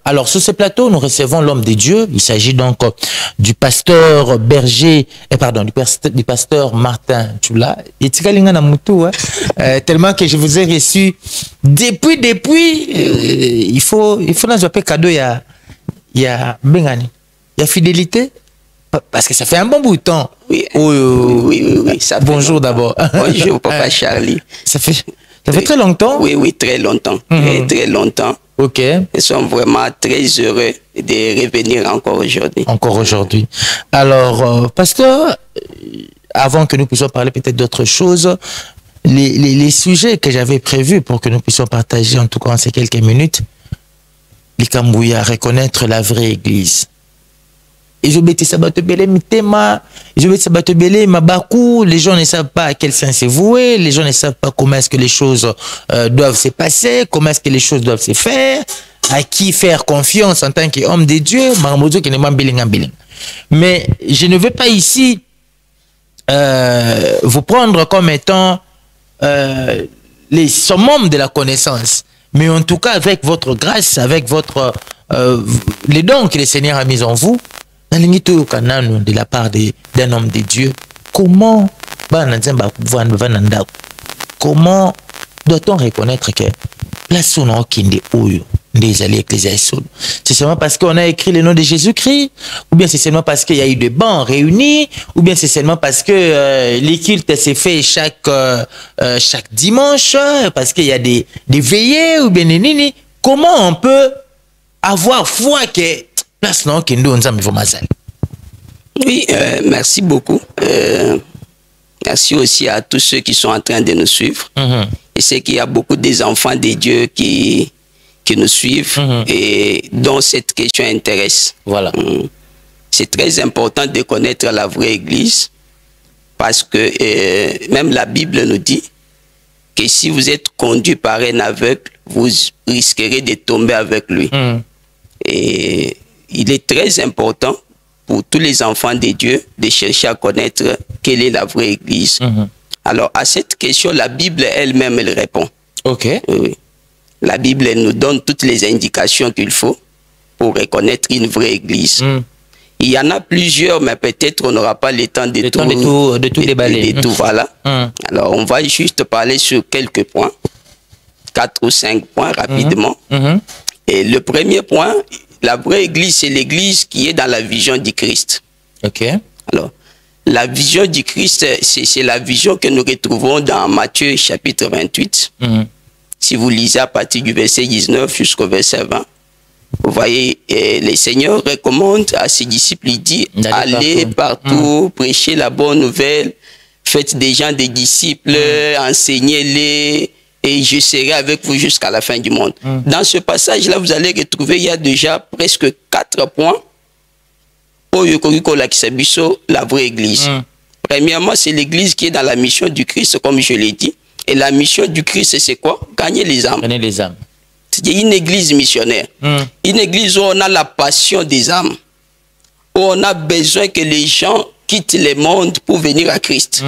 Alors, sur ce plateau, nous recevons l'homme de Dieu. Il s'agit donc du pasteur berger, du pasteur Martin Tchoula. Et tellement que je vous ai reçu depuis, il faut nous appeler cadeau, il y a fidélité. Parce que ça fait un bon bout de temps. Oui, ça bonjour d'abord. Bonjour, papa Charlie. Ça fait très longtemps? Oui, très longtemps. Très longtemps. Ok. Nous sommes vraiment très heureux de revenir encore aujourd'hui. Encore aujourd'hui. Alors, pasteur, avant que nous puissions parler peut-être d'autres choses, les sujets que j'avais prévus pour que nous puissions partager, en tout cas en ces quelques minutes, les Kambouya, reconnaître la vraie église. Et je vais te sabatebele mitema, je vais te sabatebele mabaku. Les gens ne savent pas à quel sens c'est voué, les gens ne savent pas comment est-ce que les choses doivent se passer, comment est-ce que les choses doivent se faire, à qui faire confiance en tant qu'homme de Dieu. Mais je ne veux pas ici vous prendre comme étant les summums de la connaissance, mais en tout cas avec votre grâce, avec votre les dons que le Seigneur a mis en vous. De la part d'un homme de Dieu, comment doit-on reconnaître que la sonne c'est seulement parce qu'on a écrit le nom de Jésus-Christ, ou bien c'est seulement parce qu'il y a eu des bancs réunis, ou bien c'est seulement parce que les cultes s'est fait chaque dimanche, parce qu'il y a des veillées, ou bien nini. Comment on peut avoir foi que oui, merci beaucoup. Merci aussi à tous ceux qui sont en train de nous suivre. Et c'est qu'il y a beaucoup des enfants de Dieu qui nous suivent et dont cette question intéresse. Voilà. C'est très important de connaître la vraie Église parce que même la Bible nous dit que si vous êtes conduit par un aveugle, vous risquerez de tomber avec lui. Et il est très important pour tous les enfants de Dieu de chercher à connaître quelle est la vraie Église. Alors, à cette question, la Bible elle-même, elle répond. Ok. Oui. La Bible, elle nous donne toutes les indications qu'il faut pour reconnaître une vraie Église. Il y en a plusieurs, mais peut-être on n'aura pas le temps de tout déballer. De tout, voilà. Alors, on va juste parler sur quelques points, 4 ou 5 points rapidement. Et le premier point, la vraie Église, c'est l'Église qui est dans la vision du Christ. Ok. Alors, la vision du Christ, c'est la vision que nous retrouvons dans Matthieu chapitre 28. Si vous lisez à partir du verset 19 jusqu'au verset 20, vous voyez, le Seigneur recommande à ses disciples, il dit, allez partout, prêchez la bonne nouvelle, faites des gens des disciples, enseignez-les, et je serai avec vous jusqu'à la fin du monde. Dans ce passage-là, vous allez retrouver, il y a déjà presque 4 points pour la vraie Église. Premièrement, c'est l'Église qui est dans la mission du Christ, comme je l'ai dit. Et la mission du Christ, c'est quoi? Gagner les âmes. Gagner les âmes. C'est une église missionnaire. Une église où on a la passion des âmes. Où on a besoin que les gens quittent le monde pour venir à Christ.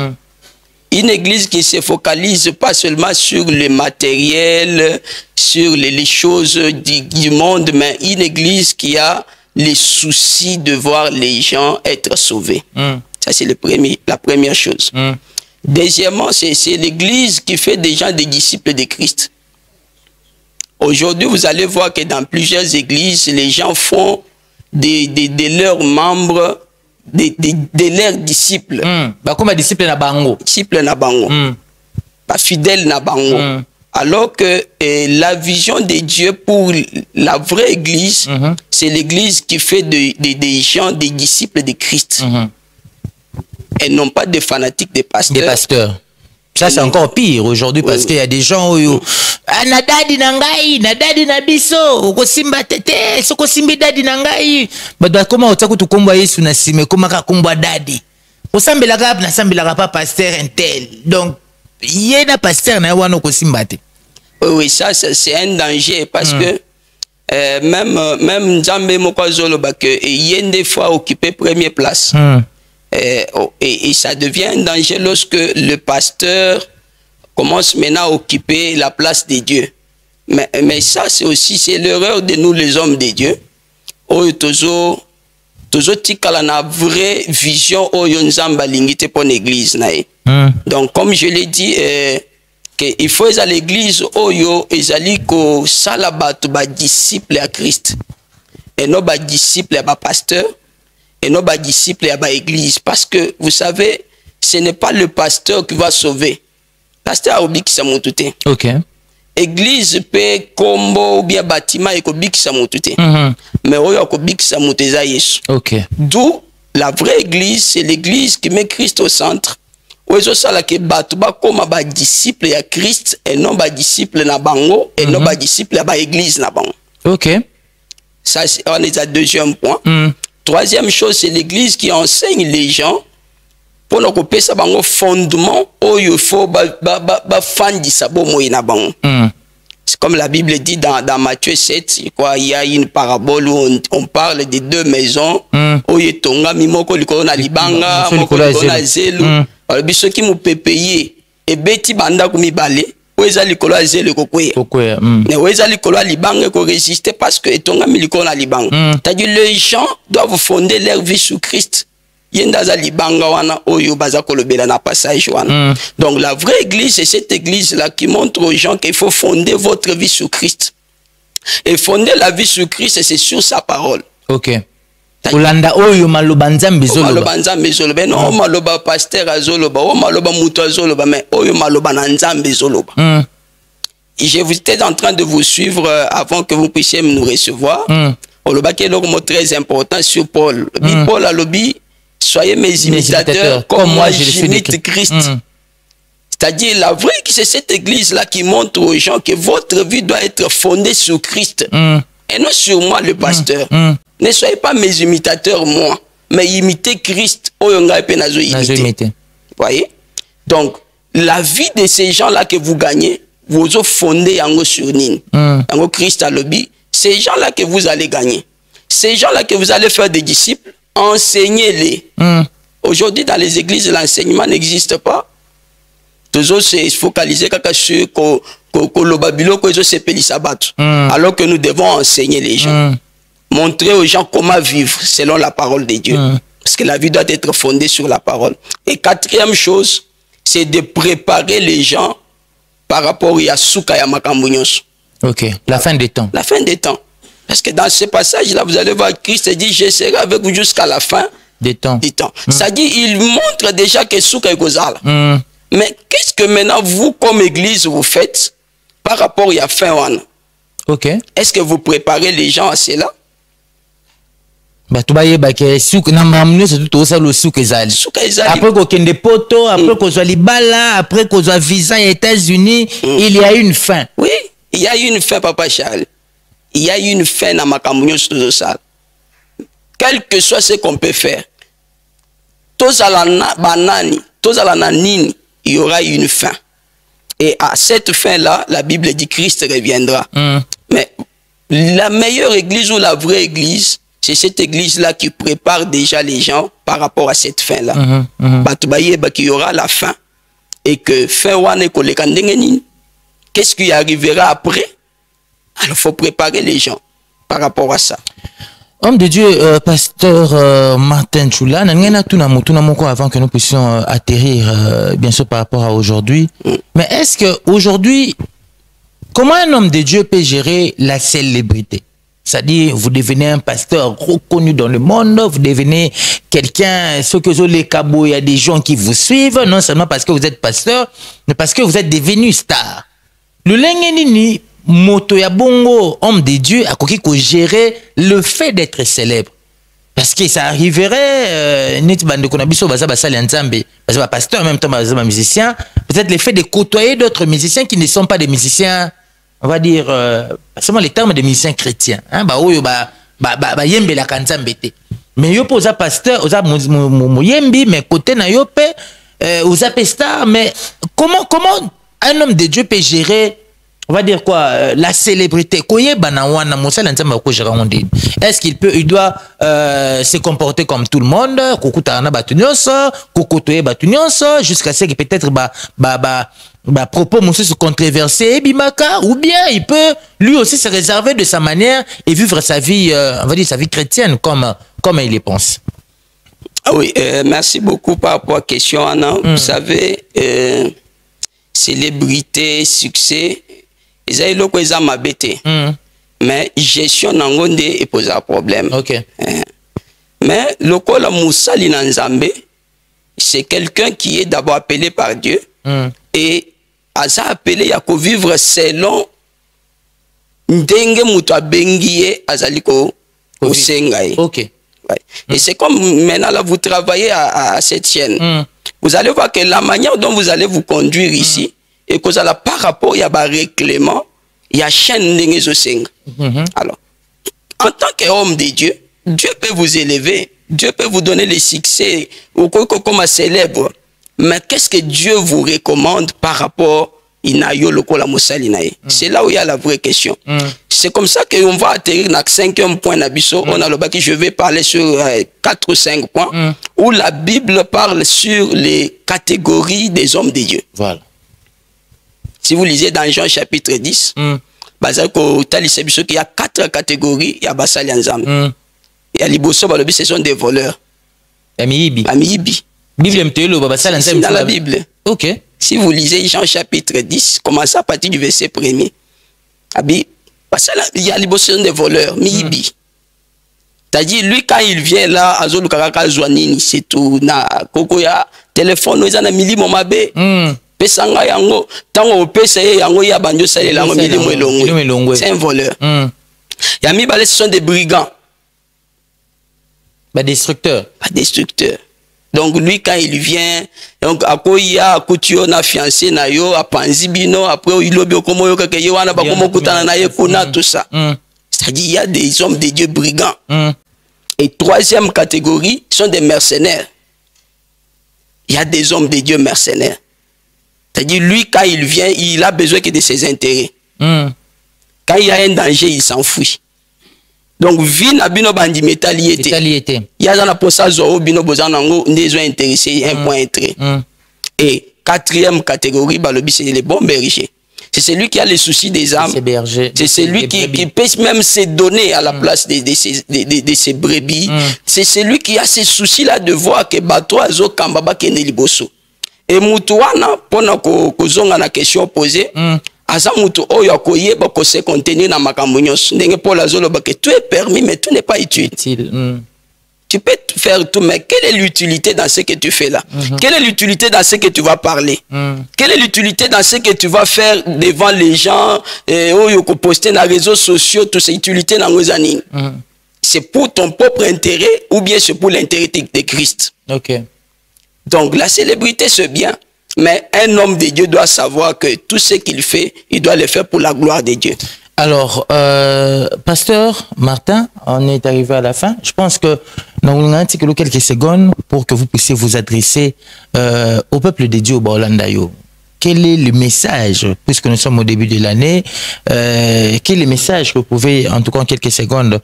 Une église qui ne se focalise pas seulement sur le matériel, sur les choses du monde, mais une église qui a les soucis de voir les gens être sauvés. Ça, c'est la première chose. Deuxièmement, c'est l'église qui fait des gens des disciples de Christ. Aujourd'hui, vous allez voir que dans plusieurs églises, les gens font de leurs membres de leurs disciples. Comme disciple na bango. Disciple na bango. Pas fidèle na bango. Alors que la vision de Dieu pour la vraie église, c'est l'église qui fait des gens, des disciples de Christ. Et non pas des fanatiques, des pasteurs. Des pasteurs. Ça, c'est encore pire aujourd'hui parce qu'il y a des gens où nadadi nangai, nadadi nabiso, kosimba tete, soko simbi dadi nangai. Bado koma otako tukomba Yesu na sime, koma ka komba dadi. Osambela ka na sambela pa pasteur intel. Donc, yena pasteur na wana kosimba te. Oui, ça c'est un danger parce que même Nzambe mokozolo ba que yende fois occupé première place. Et ça devient un danger lorsque le pasteur commence maintenant à occuper la place de Dieu. Mais ça, c'est l'erreur de nous, les hommes de Dieu. Oyo toujours tikala na vraie vision oyo nzamba lingite pour l'église nae. Donc comme je l'ai dit, il faut à l'église oyo ezali ko sala bato ba disciple à Christ et non ba disciple à ba pasteur et non ba disciple à ba église, parce que vous savez, ce n'est pas le pasteur qui va sauver. Pasteur a oublié qui ça monte. OK. Église peut combo ou bien bâtiment et kobik sa motute. Mais oyo kobik sa moteza Yesu. OK. D'où la vraie église, c'est l'église qui met Christ au centre. Oyo sala ke batu ba koma ba disciple ya Christ et non ba disciple na bango et non ba disciple ya ba église na bango. OK. Ça c'est on est à deuxième point. Troisième chose, c'est l'église qui enseigne les gens pour nous couper ça bango fondement oyo faut ba fandi sabo moyi na bango. C'est comme la Bible dit dans Matthieu 7, quoi, il y a une parabole où on parle de deux maisons. Oyo tonga mimoko likolo na libanga, moko likolo na zelu. Alors biso ki mu payer et beti banda kumi balé, oyo likolo na zelu kokwe. Mais oyo likolo na libanga ko résister parce que tonga mi likolo na libanga. C'est-à-dire les gens doivent fonder leur vie sur Christ. Yendaza libanga wana oyo baza kolobela na passage wana. Donc la vraie église, c'est cette église là qui montre aux gens qu'il faut fonder votre vie sur Christ. Et fonder la vie sur Christ, c'est sur sa parole. OK. Olanda oyo maloba nzambe zoloba. Maloba nzambe zoloba. Non maloba pasteur azoloba, o maloba muto azoloba, mais oyo maloba na nzambe zoloba. Je vous étais en train de vous suivre avant que vous puissiez nous recevoir. Oloba qui est le mot très important sur Paul. Paul a lobby. Soyez mes imitateurs comme moi j'imite Christ. C'est-à-dire la vraie, c'est cette église-là qui montre aux gens que votre vie doit être fondée sur Christ. Et non sur moi le pasteur. Ne soyez pas mes imitateurs moi, mais imitez Christ. Voyez? Donc, la vie de ces gens-là que vous gagnez, vous fondez en sur Nine. En Christ à lobby, ces gens-là que vous allez gagner. Ces gens-là que vous allez faire des disciples, enseignez-les. Aujourd'hui, dans les églises, l'enseignement n'existe pas. Toujours se focaliser sur alors que nous devons enseigner les gens. Montrer aux gens comment vivre selon la parole de Dieu. Parce que la vie doit être fondée sur la parole. Et quatrième chose, c'est de préparer les gens par rapport à Souka ya Makambounyos. OK. La fin des temps. La fin des temps. Parce que dans ce passage-là, vous allez voir Christ dit, je serai avec vous jusqu'à la fin des temps. Ça dit, il montre déjà que Souka est Gozala. Mais qu'est-ce que maintenant vous, comme église, vous faites par rapport à la fin? OK. Est-ce que vous préparez les gens à cela? Après qu'on ait poto, après qu'on soit libala, après qu'on soit visa aux États-Unis, il y a une fin. Oui, il y a une fin, Papa Charles. Il y a une fin dans ma communauté sociale. Quel que soit ce qu'on peut faire, il y aura une fin. Et à cette fin-là, la Bible dit Christ reviendra. Mais la meilleure église ou la vraie église, c'est cette église-là qui prépare déjà les gens par rapport à cette fin-là. Il y aura la fin. Et que fin qu'est-ce qui arrivera après? Alors, il faut préparer les gens par rapport à ça. Homme de Dieu, pasteur Martin Choula, avant que nous puissions atterrir, bien sûr, par rapport à aujourd'hui. Mais est-ce qu'aujourd'hui, comment un homme de Dieu peut gérer la célébrité? C'est-à-dire, vous devenez un pasteur reconnu dans le monde, vous devenez quelqu'un, ce que les cabos, il y a des gens qui vous suivent, non seulement parce que vous êtes pasteur, mais parce que vous êtes devenu star. Le Lengenini, moto ya bongo, homme de Dieu, a coquille qu'on gérer le fait d'être célèbre. Parce que ça arriverait, net bande qu'on a biso baza basali nzambe, parce que pasteur en même temps baza musicien, peut-être le fait de côtoyer d'autres musiciens qui ne sont pas des musiciens, on va dire, seulement les termes des musiciens chrétiens. Hein, yembe la kanzambe te. Mais yo posa pasteur, oza yembi, mais côté na yo pe, oza star, mais comment un homme de Dieu peut gérer on va dire quoi, la célébrité. Est-ce il doit se comporter comme tout le monde, jusqu'à ce que peut-être propos controversés, ou bien il peut lui aussi se réserver de sa manière et vivre sa vie, on va dire sa vie chrétienne comme il y pense. Ah oui, merci beaucoup par rapport à la question, Anna. Vous savez, célébrité, succès, ils ont m'abêté. Mais gestion n'angonde et pose un problème. Okay. Mais le la Moussa Linanzambe, c'est quelqu'un qui est d'abord appelé par Dieu et à ça appelé à vivre selon ndenge muto abengiye azaliko osengai. OK. Et c'est comme maintenant là vous travaillez à cette chaîne. Vous allez voir que la manière dont vous allez vous conduire ici et que ça par rapport il y a un règlement, il y a chaîne ndenge osenga. Alors en tant qu'homme de Dieu, Dieu peut vous élever, Dieu peut vous donner le succès ou comme célèbre. Mais qu'est-ce que Dieu vous recommande par rapport c'est là où il y a la vraie question. C'est comme ça qu'on va atterrir dans le 5e point d'Abisso. On a le bac, je vais parler sur 4 ou 5 points où la Bible parle sur les catégories des hommes de Dieu. Voilà. Si vous lisez dans Jean chapitre 10, il y a 4 catégories. Il y a Basali Anzam. Il y a Liboso, ce sont des voleurs. Amiibi. C'est dans la Bible. Ok. Si vous lisez Jean chapitre 10, commencez à partir du verset 1er. Il y a Liboso des voleurs, Miibi. C'est-à-dire, lui, quand il vient là, c'est tout. Koko ya téléphone, ils ont un milli momabe. Pesanga yango, tango pesa yango ya banjo sale lango milli mwelongwe. C'est un voleur. Yami balé, ce sont des brigands. Destructeurs. Destructeurs. Donc lui quand il vient, donc après il y a couture na fiancé na yo, a panzibino, après il lobi okomo yo keke yo wana ba komo kutana na ye kuna tout ça. C'est-à-dire il y a des hommes de Dieu brigands. Et 3e catégorie sont des mercenaires. Il y a des hommes de Dieu mercenaires. C'est-à-dire lui quand il vient, il a besoin que de ses intérêts. Quand il y a un danger, il s'enfuit. Donc, vie na bino bandi métalliété. Il y a dans la posa zo bino bozanango des gens intéressés, un point entré. Et 4e catégorie, c'est les bons bergers. C'est celui qui a les soucis des âmes. C'est celui qui peut même se donner à la place de ses brebis. C'est celui qui a ces soucis-là de voir que bateau azo kambaba kene liboso. Et mutuana, pendant que zonga na question posée, Azamutu oyo akoyeba ko se contenir na makambo nyonso ndenge Paul azoloba que tout est permis mais tout n'est pas utile. Tu peux faire tout mais quelle est l'utilité dans ce que tu fais là? Quelle est l'utilité dans ce que tu vas parler? Quelle est l'utilité dans ce que tu vas faire devant les gens oyo ko poster dans les réseaux sociaux tout c'est utilité dans ngozani? C'est pour ton propre intérêt ou bien c'est pour l'intérêt de Christ. OK. Donc la célébrité c'est bien. Mais un homme de Dieu doit savoir que tout ce qu'il fait, il doit le faire pour la gloire de Dieu. Alors, Pasteur Martin, on est arrivé à la fin. Je pense que nous avons quelques secondes pour que vous puissiez vous adresser au peuple de Dieu au Baolandayo. Quel est le message, puisque nous sommes au début de l'année, quel est le message que vous pouvez, en tout cas en quelques secondes,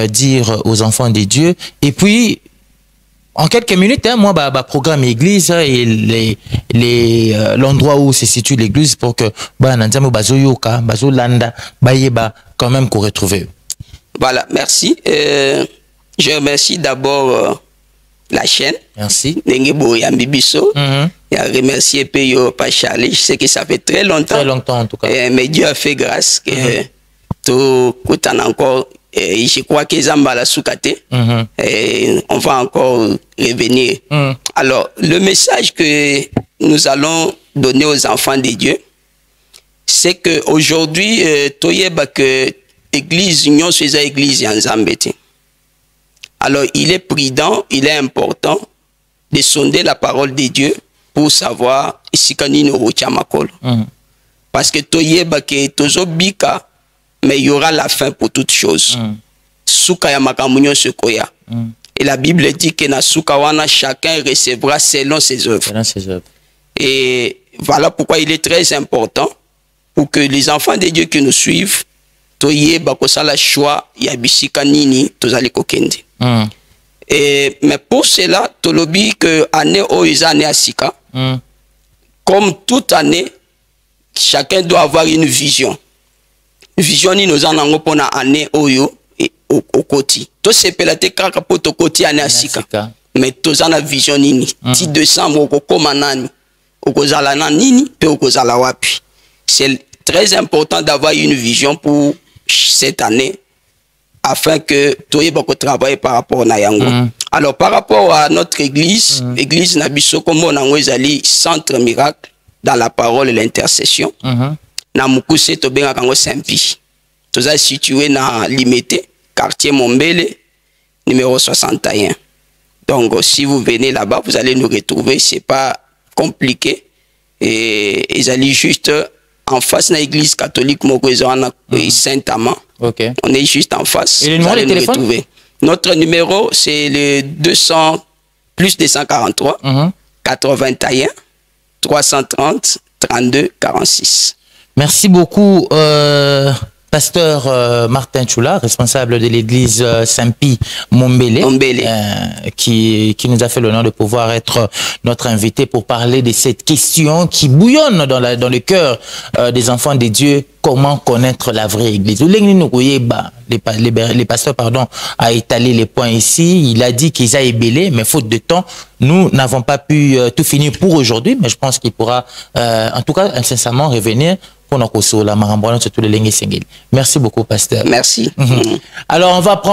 dire aux enfants de Dieu? Et puis, en quelques minutes, moi, programme église et l'endroit où se situe l'église pour que quand même qu'on retrouve. Voilà, merci. Je remercie d'abord la chaîne. Merci. Nengo Yambibiso. Et à remercier Peyo Pachali. Je sais que ça fait très longtemps. Très longtemps en tout cas. Mais Dieu a fait grâce que tout coûte encore. Et je crois que Zambala Soukate, on va encore revenir. Alors, le message que nous allons donner aux enfants de Dieu, c'est qu'aujourd'hui, Toyeba que l'église, Union Suéza Église en Zambéti. Alors, il est prudent, il est important de sonder la parole de Dieu pour savoir si kanini Rochamakol. Parce que Toyeba que Tozo Bika, mais il y aura la fin pour toutes choses. Souka ya makamunyo sekoya. Et la Bible dit que na souka wana chacun recevra selon ses œuvres. Et voilà pourquoi il est très important pour que les enfants de Dieu qui nous suivent, toye bakosala choix ya bisika nini tozali kokende. Mais pour cela, tolobi que année oyo année asika, comme toute année, chacun doit avoir une vision. Vision ni nous en avons pour la année oyo au koti. Tout se pelate kaka pour to koti année asika. Mais tous en a vision nini. Ti décembre au koma nani, au kozala nani, pe au kozala wapi. C'est très important d'avoir une vision pour cette année afin que tout le monde travaille par rapport à Yango. Alors par rapport à notre église, l'église Nabiso comme on a centre miracle dans la parole et l'intercession. Na mukuse to benga kango Saint-Pi. Tout est situé dans Limité, quartier Mombele, numéro 61. Donc si vous venez là-bas, vous allez nous retrouver, c'est pas compliqué. Et ils allaient juste en face de l'église catholique Saint-Amand. Okay. On est juste en face. Et le numéro de téléphone? Retrouver. Notre numéro, c'est le 200 plus 243 81 330 32 46. Merci beaucoup, pasteur Martin Choula, responsable de l'église Saint-Pi Mombele, qui nous a fait l'honneur de pouvoir être notre invité pour parler de cette question qui bouillonne dans le cœur des enfants de Dieu. Comment connaître la vraie église? Les pasteurs a étalé les points ici. Il a dit qu'ils a ébélé, mais faute de temps, nous n'avons pas pu tout finir pour aujourd'hui. Mais je pense qu'il pourra, en tout cas, incessamment revenir pour nous la marambouane sur tous les lignes. Merci beaucoup, pasteur. Merci. Alors, on va prendre